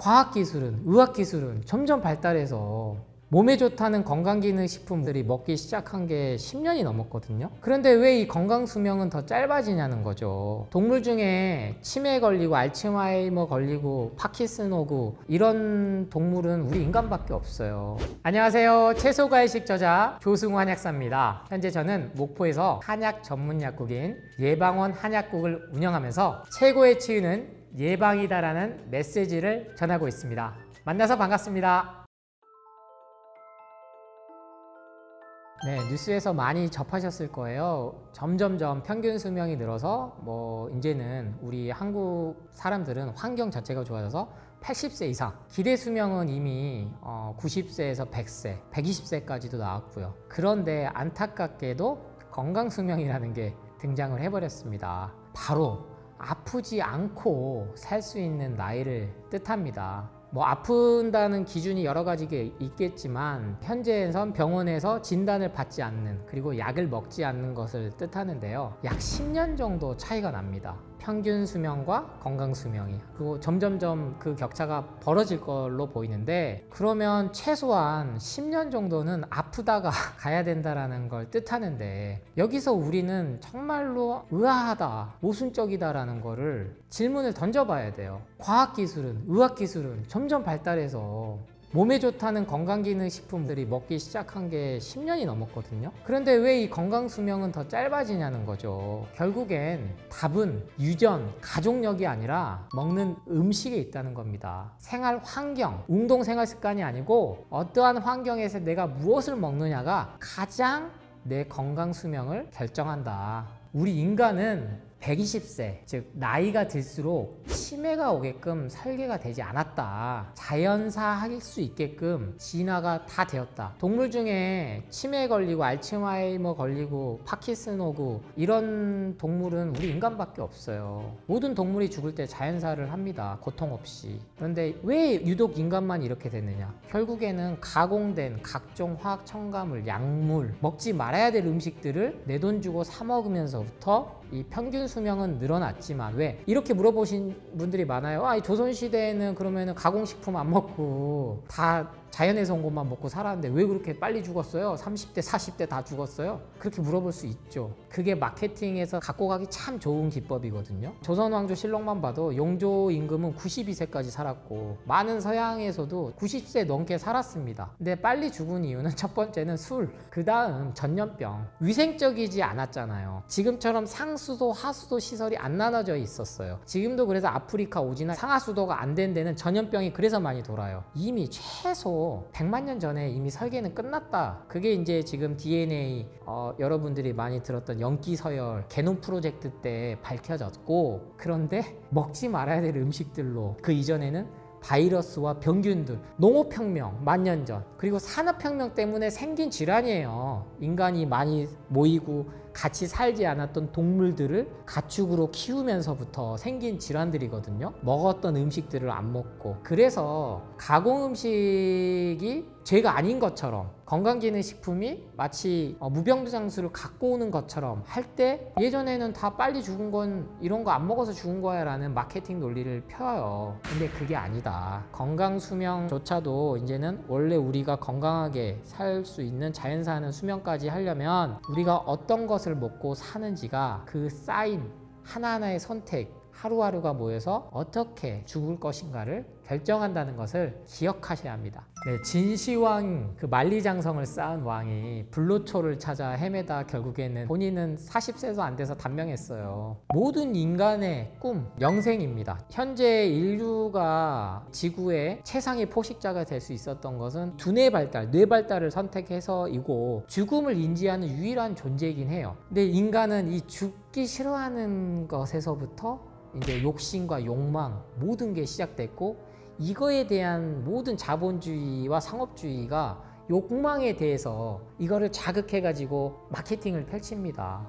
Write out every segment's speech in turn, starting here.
과학기술은, 의학기술은 점점 발달해서 몸에 좋다는 건강기능식품들이 먹기 시작한 게 10년이 넘었거든요. 그런데 왜 이 건강수명은 더 짧아지냐는 거죠. 동물 중에 치매에 걸리고 알츠하이머 걸리고 파킨슨 오고 이런 동물은 우리 인간밖에 없어요. 안녕하세요. 채소과일식 저자 조승우 한약사입니다. 현재 저는 목포에서 한약 전문 약국인 예방원 한약국을 운영하면서 최고의 치유는 예방이다라는 메시지를 전하고 있습니다. 만나서 반갑습니다. 네, 뉴스에서 많이 접하셨을 거예요. 점점점 평균 수명이 늘어서 이제는 우리 한국 사람들은 환경 자체가 좋아져서 80세 이상, 기대 수명은 이미 90세에서 100세, 120세까지도 나왔고요. 그런데 안타깝게도 건강 수명이라는 게 등장을 해버렸습니다. 바로 아프지 않고 살 수 있는 나이를 뜻합니다. 아픈다는 기준이 여러 가지가 있겠지만 현재에선 병원에서 진단을 받지 않는, 그리고 약을 먹지 않는 것을 뜻하는데요. 약 10년 정도 차이가 납니다. 평균 수명과 건강 수명이. 그리고 점점점 그 격차가 벌어질 걸로 보이는데, 그러면 최소한 10년 정도는 아프다가 가야 된다라는 걸 뜻하는데, 여기서 우리는 정말로 의아하다, 모순적이다라는 거를 질문을 던져봐야 돼요. 과학기술은, 의학기술은 점점 발달해서 몸에 좋다는 건강기능식품들이 먹기 시작한 게 10년이 넘었거든요. 그런데 왜 이 건강수명은 더 짧아지냐는 거죠. 결국엔 답은 유전, 가족력이 아니라 먹는 음식에 있다는 겁니다. 생활 환경, 운동 생활 습관이 아니고 어떠한 환경에서 내가 무엇을 먹느냐가 가장 내 건강수명을 결정한다. 우리 인간은 120세, 즉 나이가 들수록 치매가 오게끔 설계가 되지 않았다. 자연사 할 수 있게끔 진화가 다 되었다. 동물 중에 치매에 걸리고 알츠하이머 걸리고 파킨슨 오고 이런 동물은 우리 인간밖에 없어요. 모든 동물이 죽을 때 자연사를 합니다. 고통 없이. 그런데 왜 유독 인간만 이렇게 됐느냐? 결국에는 가공된 각종 화학 첨가물, 약물, 먹지 말아야 될 음식들을 내 돈 주고 사 먹으면서부터 이 평균 수명은 늘어났지만, 왜? 이렇게 물어보신 분들이 많아요. 이 조선시대에는 그러면은 가공식품 안 먹고 다 자연에서 온 것만 먹고 살았는데 왜 그렇게 빨리 죽었어요? 30대, 40대 다 죽었어요? 그렇게 물어볼 수 있죠. 그게 마케팅에서 갖고 가기 참 좋은 기법이거든요. 조선 왕조 실록만 봐도 용조 임금은 92세까지 살았고 많은 서양에서도 90세 넘게 살았습니다. 근데 빨리 죽은 이유는 첫 번째는 술, 그 다음 전염병. 위생적이지 않았잖아요. 지금처럼 상수도, 하수도 시설이 안 나눠져 있었어요. 지금도 그래서 아프리카 오지나 상하수도가 안 된 데는 전염병이 그래서 많이 돌아요. 이미 최소 100만 년 전에 이미 설계는 끝났다. 그게 이제 지금 DNA, 여러분들이 많이 들었던 연기서열, 게놈 프로젝트 때 밝혀졌고, 그런데 먹지 말아야 될 음식들로, 그 이전에는 바이러스와 병균들, 농업혁명 만년 전, 그리고 산업혁명 때문에 생긴 질환이에요. 인간이 많이 모이고 같이 살지 않았던 동물들을 가축으로 키우면서부터 생긴 질환들이거든요. 먹었던 음식들을 안 먹고. 그래서 가공음식이 죄가 아닌 것처럼, 건강기능식품이 마치 무병장수를 갖고 오는 것처럼 할 때, 예전에는 다 빨리 죽은 건 이런 거 안 먹어서 죽은 거야 라는 마케팅 논리를 펴요. 근데 그게 아니다. 건강수명조차도 이제는 원래 우리가 건강하게 살 수 있는 자연사하는 수명까지 하려면 우리가 어떤 것을 먹고 사는지가, 그 쌓인 하나하나의 선택, 하루하루가 모여서 어떻게 죽을 것인가를 결정한다는 것을 기억하셔야 합니다. 네, 진시황, 그 만리장성을 쌓은 왕이 불로초를 찾아 헤매다 결국에는 본인은 40세도 안 돼서 단명했어요. 모든 인간의 꿈, 영생입니다. 현재 인류가 지구의 최상의 포식자가 될 수 있었던 것은 두뇌 발달, 뇌 발달을 선택해서이고 죽음을 인지하는 유일한 존재이긴 해요. 근데 인간은 이 죽기 싫어하는 것에서부터 이제 욕심과 욕망, 모든 게 시작됐고, 이거에 대한 모든 자본주의와 상업주의가 욕망에 대해서 이거를 자극해가지고 마케팅을 펼칩니다.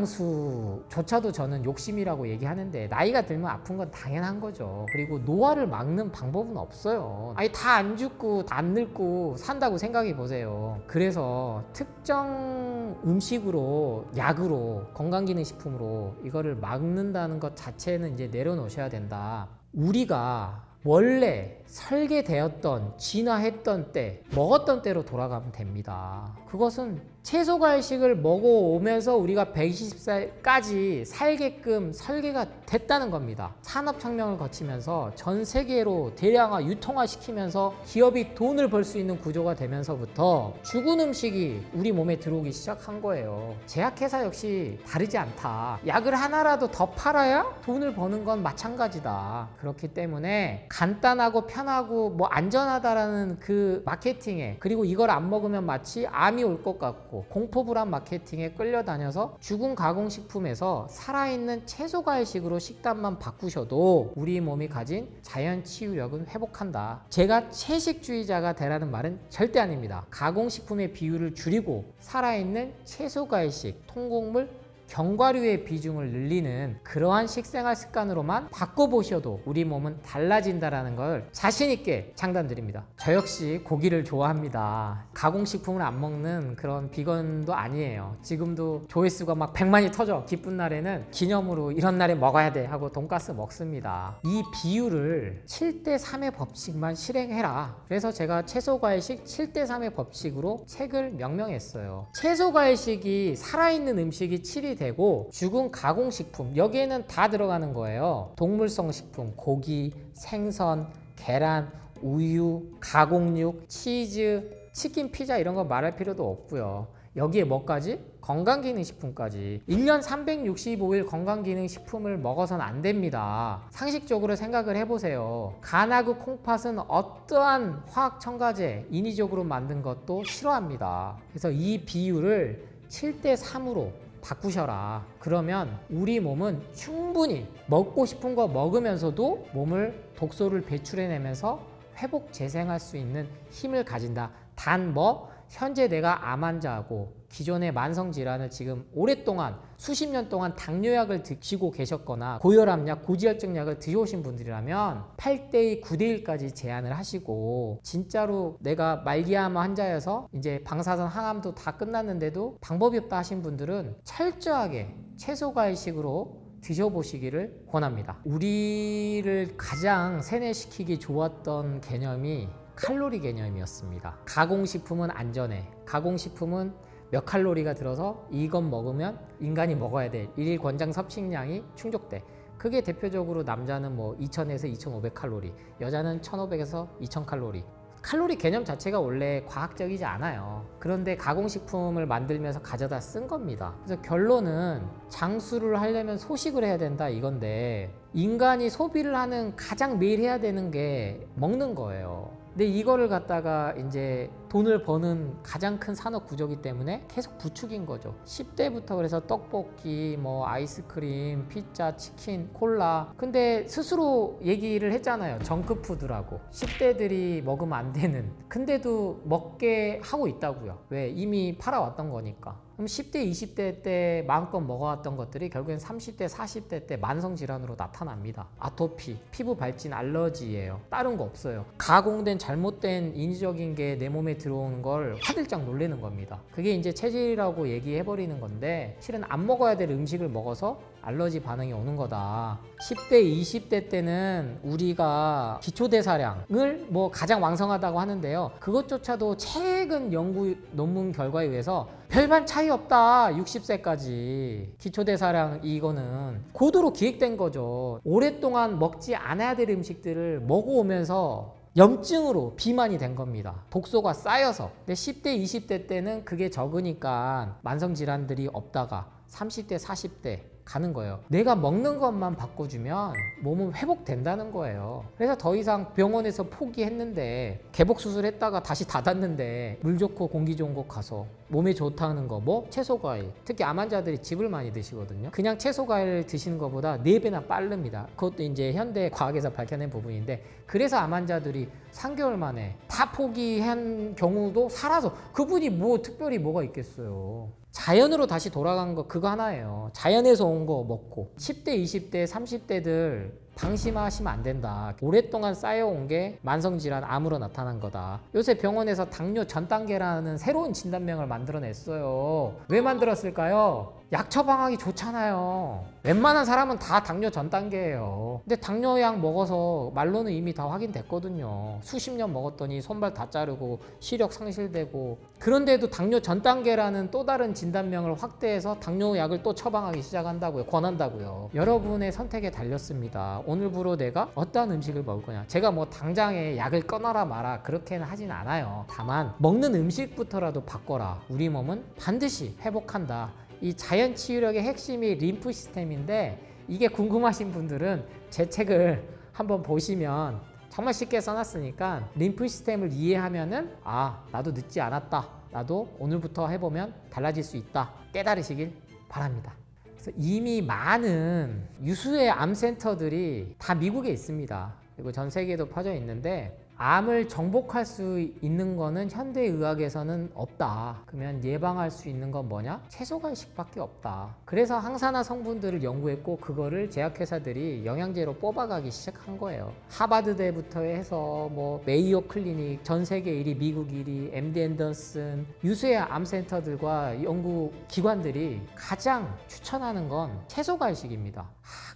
무병장수조차도 저는 욕심이라고 얘기하는데, 나이가 들면 아픈 건 당연한 거죠. 그리고 노화를 막는 방법은 없어요. 아니, 다 안 죽고 안 늙고 산다고 생각해 보세요. 그래서 특정 음식으로, 약으로, 건강기능식품으로 이거를 막는다는 것 자체는 이제 내려놓으셔야 된다. 우리가 원래 설계되었던 진화했던 때 먹었던 때로 돌아가면 됩니다. 그것은 채소 과일식을 먹어오면서 우리가 120살까지 살게끔 설계가 됐다는 겁니다. 산업혁명을 거치면서 전 세계로 대량화 유통화시키면서 기업이 돈을 벌 수 있는 구조가 되면서부터 죽은 음식이 우리 몸에 들어오기 시작한 거예요. 제약회사 역시 다르지 않다. 약을 하나라도 더 팔아야 돈을 버는 건 마찬가지다. 그렇기 때문에 간단하고 편하고 뭐 안전하다라는 그 마케팅에, 그리고 이걸 안 먹으면 마치 암이 올 것 같고 공포불안 마케팅에 끌려다녀서 죽은 가공식품에서 살아있는 채소 과일식으로 식단만 바꾸셔도 우리 몸이 가진 자연 치유력은 회복한다. 제가 채식주의자가 되라는 말은 절대 아닙니다. 가공식품의 비율을 줄이고 살아있는 채소 과일식, 통곡물, 견과류의 비중을 늘리는 그러한 식생활 습관으로만 바꿔보셔도 우리 몸은 달라진다는 걸 자신 있게 장담드립니다. 저 역시 고기를 좋아합니다. 가공식품을 안 먹는 그런 비건도 아니에요. 지금도 조회수가 막 100만이 터져. 기쁜 날에는 기념으로 이런 날에 먹어야 돼 하고 돈가스 먹습니다. 이 비율을 7대3의 법칙만 실행해라. 그래서 제가 채소과일식 7대3의 법칙으로 책을 명명했어요. 채소과일식이 살아있는 음식이 7이 되고 죽은 가공식품, 여기에는 다 들어가는 거예요. 동물성 식품, 고기, 생선, 계란, 우유, 가공육, 치즈, 치킨, 피자 이런 거 말할 필요도 없고요. 여기에 뭐까지? 건강기능식품까지. 1년 365일 건강기능식품을 먹어서는 안 됩니다. 상식적으로 생각을 해보세요. 간하고 콩팥은 어떠한 화학첨가제, 인위적으로 만든 것도 싫어합니다. 그래서 이 비율을 7대3으로 바꾸셔라. 그러면 우리 몸은 충분히 먹고 싶은 거 먹으면서도 몸을 독소를 배출해내면서 회복 재생할 수 있는 힘을 가진다. 단 현재 내가 암 환자하고 기존의 만성질환을 지금 오랫동안 수십 년 동안 당뇨약을 드시고 계셨거나 고혈압약, 고지혈증약을 드셔오신 분들이라면 8대2, 9대1까지 제한을 하시고, 진짜로 내가 말기암 환자여서 이제 방사선 항암도 다 끝났는데도 방법이 없다 하신 분들은 철저하게 채소과일식으로 드셔보시기를 권합니다. 우리를 가장 세뇌시키기 좋았던 개념이 칼로리 개념이었습니다. 가공식품은 안전해. 가공식품은 몇 칼로리가 들어서 이것 먹으면 인간이 먹어야 될 일일 권장 섭식량이 충족돼. 그게 대표적으로 남자는 2000에서 2500 칼로리, 여자는 1500에서 2000 칼로리. 칼로리 개념 자체가 원래 과학적이지 않아요. 그런데 가공식품을 만들면서 가져다 쓴 겁니다. 그래서 결론은 장수를 하려면 소식을 해야 된다 이건데, 인간이 소비를 하는 가장 매일 해야 되는 게 먹는 거예요. 근데 이거를 갖다가 이제 돈을 버는 가장 큰 산업 구조이기 때문에 계속 부추긴 거죠. 10대부터 그래서 떡볶이, 아이스크림, 피자, 치킨, 콜라. 근데 스스로 얘기를 했잖아요. 정크푸드라고. 10대들이 먹으면 안 되는. 근데도 먹게 하고 있다고요. 왜? 이미 팔아왔던 거니까. 그럼 10대, 20대 때 마음껏 먹어왔던 것들이 결국엔 30대, 40대 때 만성질환으로 나타납니다. 아토피, 피부 발진, 알러지예요. 다른 거 없어요. 가공된 잘못된 인위적인 게 내 몸에 들어오는 걸 화들짝 놀라는 겁니다. 그게 이제 체질이라고 얘기해버리는 건데, 실은 안 먹어야 될 음식을 먹어서 알러지 반응이 오는 거다. 10대, 20대 때는 우리가 기초대사량을 가장 왕성하다고 하는데요. 그것조차도 최근 연구 논문 결과에 의해서 별반 차이 없다. 60세까지 기초대사량, 이거는 고도로 기획된 거죠. 오랫동안 먹지 않아야 될 음식들을 먹어오면서 염증으로 비만이 된 겁니다. 독소가 쌓여서. 근데 10대, 20대 때는 그게 적으니까 만성질환들이 없다가 30대, 40대 가는 거예요. 내가 먹는 것만 바꿔주면 몸은 회복된다는 거예요. 그래서 더 이상 병원에서 포기했는데, 개복 수술했다가 다시 닫았는데 물 좋고 공기 좋은 곳 가서 몸에 좋다는 거 채소과일. 특히 암 환자들이 즙을 많이 드시거든요. 그냥 채소과일 드시는 것보다 4배나 빠릅니다. 그것도 이제 현대 과학에서 밝혀낸 부분인데, 그래서 암 환자들이 3개월 만에 다 포기한 경우도 살아서, 그분이 특별히 뭐가 있겠어요. 자연으로 다시 돌아간 거 그거 하나예요. 자연에서 온 거 먹고. 10대, 20대, 30대들 방심하시면 안 된다. 오랫동안 쌓여온 게 만성질환, 암으로 나타난 거다. 요새 병원에서 당뇨 전 단계라는 새로운 진단명을 만들어냈어요. 왜 만들었을까요? 약 처방하기 좋잖아요. 웬만한 사람은 다 당뇨 전 단계예요. 근데 당뇨약 먹어서 말로는 이미 다 확인됐거든요. 수십 년 먹었더니 손발 다 자르고 시력 상실되고, 그런데도 당뇨 전 단계라는 또 다른 진단명을 확대해서 당뇨약을 또 처방하기 시작한다고요. 권한다고요. 여러분의 선택에 달렸습니다. 오늘부로 내가 어떠한 음식을 먹을 거냐. 제가 뭐 당장에 약을 끊어라 마라 그렇게는 하진 않아요. 다만 먹는 음식부터라도 바꿔라. 우리 몸은 반드시 회복한다. 이 자연 치유력의 핵심이 림프 시스템인데, 이게 궁금하신 분들은 제 책을 한번 보시면 정말 쉽게 써놨으니까 림프 시스템을 이해하면은 나도 늦지 않았다. 나도 오늘부터 해보면 달라질 수 있다. 깨달으시길 바랍니다. 그래서 이미 많은 유수의 암센터들이 다 미국에 있습니다. 그리고 전 세계에도 퍼져 있는데, 암을 정복할 수 있는 거는 현대의학에서는 없다. 그러면 예방할 수 있는 건 뭐냐? 채소과일식밖에 없다. 그래서 항산화 성분들을 연구했고, 그거를 제약회사들이 영양제로 뽑아가기 시작한 거예요. 하버드대부터 해서 뭐 메이오 클리닉, 전 세계 1위, 미국 1위, MD 앤더슨, 유수의 암센터들과 연구기관들이 가장 추천하는 건 채소과일식입니다.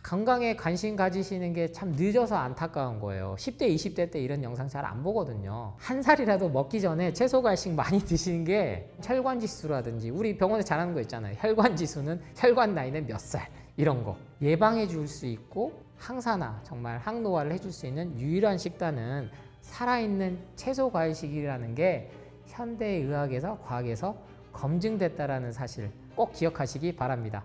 건강에 관심 가지시는 게 참 늦어서 안타까운 거예요. 10대, 20대 때 이런 영상 잘 안 보거든요. 한 살이라도 먹기 전에 채소과일식 많이 드시는 게 혈관지수라든지, 우리 병원에 잘하는 거 있잖아요. 혈관지수는, 혈관 나이는 몇 살, 이런 거 예방해 줄 수 있고, 항산화, 정말 항노화를 해줄 수 있는 유일한 식단은 살아있는 채소과일식이라는 게 현대의학에서, 과학에서 검증됐다라는 사실 꼭 기억하시기 바랍니다.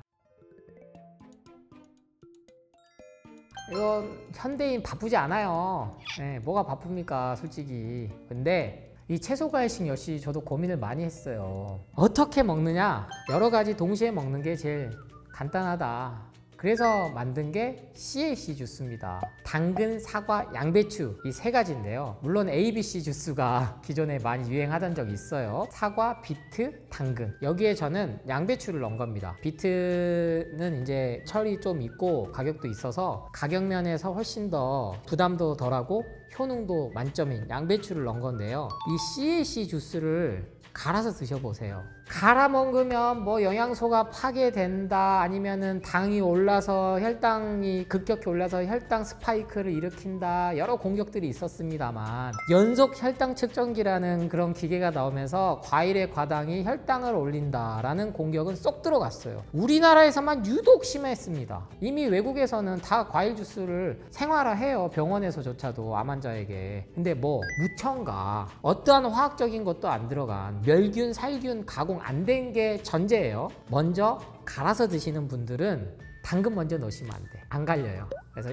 이건 현대인 바쁘지 않아요. 뭐가 바쁩니까, 솔직히. 근데 이 채소과일식 역시 저도 고민을 많이 했어요. 어떻게 먹느냐? 여러 가지 동시에 먹는 게 제일 간단하다. 그래서 만든 게 CAC 주스입니다. 당근, 사과, 양배추, 이 세 가지인데요. 물론 ABC 주스가 기존에 많이 유행하던 적이 있어요. 사과, 비트, 당근. 여기에 저는 양배추를 넣은 겁니다. 비트는 이제 철이 좀 있고 가격도 있어서 가격 면에서 훨씬 더 부담도 덜하고 효능도 만점인 양배추를 넣은 건데요. 이 CAC 주스를 갈아서 드셔보세요. 갈아 먹으면 뭐 영양소가 파괴된다, 아니면은 당이 올라서 혈당이 급격히 올라서 혈당 스파이크를 일으킨다, 여러 공격들이 있었습니다만, 연속 혈당 측정기라는 그런 기계가 나오면서 과일의 과당이 혈당을 올린다라는 공격은 쏙 들어갔어요. 우리나라에서만 유독 심했습니다. 이미 외국에서는 다 과일 주스를 생활화해요. 병원에서조차도 암 환자에게. 근데 뭐 무첨가, 어떠한 화학적인 것도 안 들어간, 멸균, 살균, 가공 안 된 게 전제예요. 먼저 갈아서 드시는 분들은 당근 먼저 넣으시면 안 돼. 안 갈려요. 그래서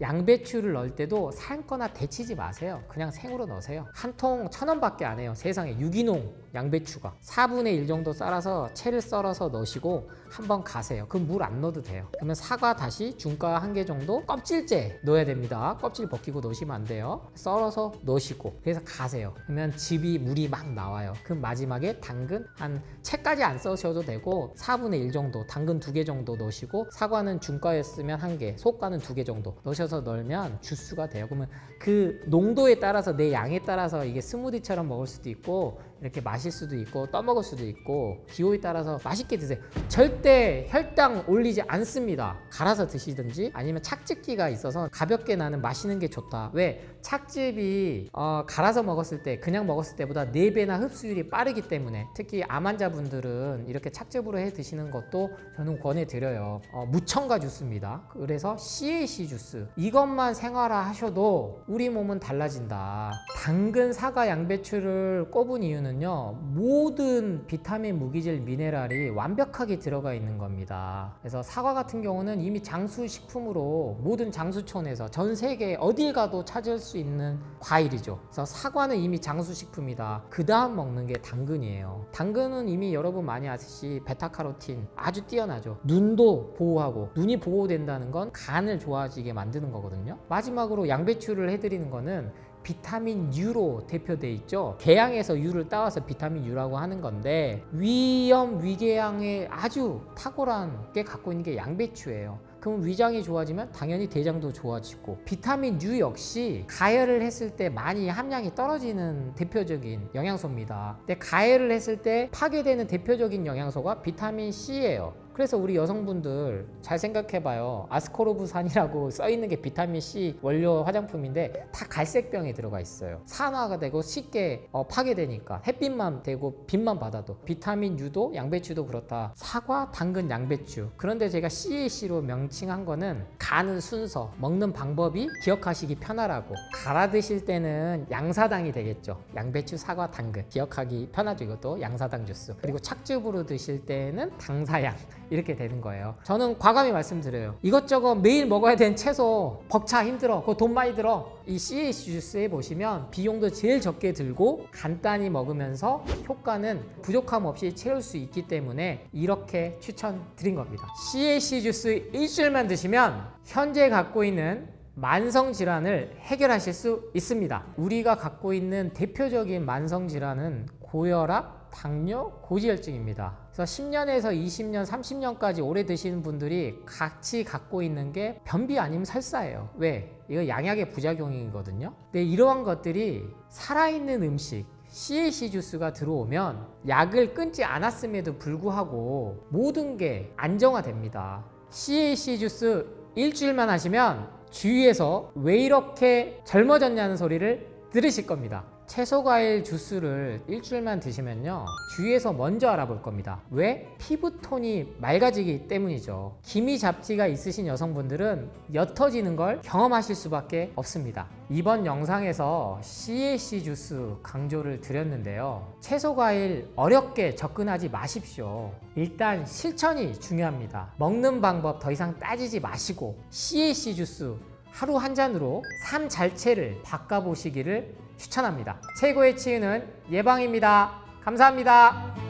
양배추를 넣을 때도 삶거나 데치지 마세요. 그냥 생으로 넣으세요. 한 통 1,000원밖에 안 해요. 세상에. 유기농 양배추가 4분의 1 정도 썰어서 채를 썰어서 넣으시고 한번 가세요. 그럼 물 안 넣어도 돼요. 그러면 사과 다시 중가 1개 정도 껍질째 넣어야 됩니다. 껍질 벗기고 넣으시면 안 돼요. 썰어서 넣으시고, 그래서 가세요. 그러면 물이 막 나와요. 그럼 마지막에 당근 한 채까지 안 써셔도 되고 4분의 1 정도, 당근 2개 정도 넣으시고, 사과는 중가였으면 1개, 소가는 2개 정도 넣으셔서 넣으면 주스가 돼요. 그러면 그 농도에 따라서, 내 양에 따라서 이게 스무디처럼 먹을 수도 있고, 이렇게 마실 수도 있고, 떠먹을 수도 있고, 기호에 따라서 맛있게 드세요. 절대 혈당 올리지 않습니다. 갈아서 드시든지, 아니면 착즙기가 있어서 가볍게 나는 마시는 게 좋다. 왜? 착즙이 갈아서 먹었을 때, 그냥 먹었을 때보다 4배나 흡수율이 빠르기 때문에, 특히 암 환자분들은 이렇게 착즙으로 해 드시는 것도 저는 권해드려요. 무첨가 주스입니다. 그래서 CAC 주스, 이것만 생활화하셔도 우리 몸은 달라진다. 당근, 사과, 양배추를 꼽은 이유는 모든 비타민, 무기질, 미네랄이 완벽하게 들어가 있는 겁니다. 그래서 사과 같은 경우는 이미 장수식품으로 모든 장수촌에서 전 세계 어딜 가도 찾을 수 있는 과일이죠. 그래서 사과는 이미 장수식품이다. 그 다음 먹는 게 당근이에요. 당근은 이미 여러분 많이 아시듯이 베타카로틴 아주 뛰어나죠. 눈도 보호하고, 눈이 보호된다는 건 간을 좋아지게 만드는 거거든요. 마지막으로 양배추를 해드리는 거는 비타민 U로 대표돼 있죠. 개양에서 U를 따와서 비타민 U라고 하는 건데, 위염, 위궤양에 아주 탁월한 게 갖고 있는 게 양배추예요. 그 그럼 위장이 좋아지면 당연히 대장도 좋아지고, 비타민 U 역시 가열을 했을 때 많이 함량이 떨어지는 대표적인 영양소입니다. 근데 가열을 했을 때 파괴되는 대표적인 영양소가 비타민 C예요. 그래서 우리 여성분들 잘 생각해봐요. 아스코르브산이라고 써있는 게 비타민 C 원료 화장품인데 다 갈색병에 들어가 있어요. 산화가 되고 쉽게 파괴되니까, 햇빛만 되고 빛만 받아도. 비타민 U도 양배추도 그렇다. 사과, 당근, 양배추. 그런데 제가 CAC로 명칭한 거는 가는 순서, 먹는 방법이 기억하시기 편하라고. 갈아 드실 때는 양사당이 되겠죠. 양배추, 사과, 당근. 기억하기 편하죠. 이것도 양사당 주스. 그리고 착즙으로 드실 때는 당사양. 이렇게 되는 거예요. 저는 과감히 말씀드려요. 이것저것 매일 먹어야 되는 채소 벅차 힘들어. 그거 돈 많이 들어. 이 CAC 주스에 보시면 비용도 제일 적게 들고 간단히 먹으면서 효과는 부족함 없이 채울 수 있기 때문에 이렇게 추천드린 겁니다. CAC 주스 일주일만 드시면 현재 갖고 있는 만성 질환을 해결하실 수 있습니다. 우리가 갖고 있는 대표적인 만성 질환은 고혈압, 당뇨, 고지혈증입니다. 그래서 10년에서 20년, 30년까지 오래 드시는 분들이 같이 갖고 있는 게 변비 아니면 설사예요. 왜? 이거 양약의 부작용이거든요. 근데 이러한 것들이 살아있는 음식, CAC 주스가 들어오면 약을 끊지 않았음에도 불구하고 모든 게 안정화됩니다. CAC 주스 일주일만 하시면 주위에서 왜 이렇게 젊어졌냐는 소리를 들으실 겁니다. 채소 과일 주스를 일주일만 드시면요, 주위에서 먼저 알아볼 겁니다. 왜? 피부톤이 맑아지기 때문이죠. 기미 잡티가 있으신 여성분들은 옅어지는 걸 경험하실 수밖에 없습니다. 이번 영상에서 CAC 주스 강조를 드렸는데요, 채소 과일 어렵게 접근하지 마십시오. 일단 실천이 중요합니다. 먹는 방법 더 이상 따지지 마시고 CAC 주스 하루 한 잔으로 삶 자체를 바꿔보시기를 추천합니다. 최고의 치유는 예방입니다. 감사합니다.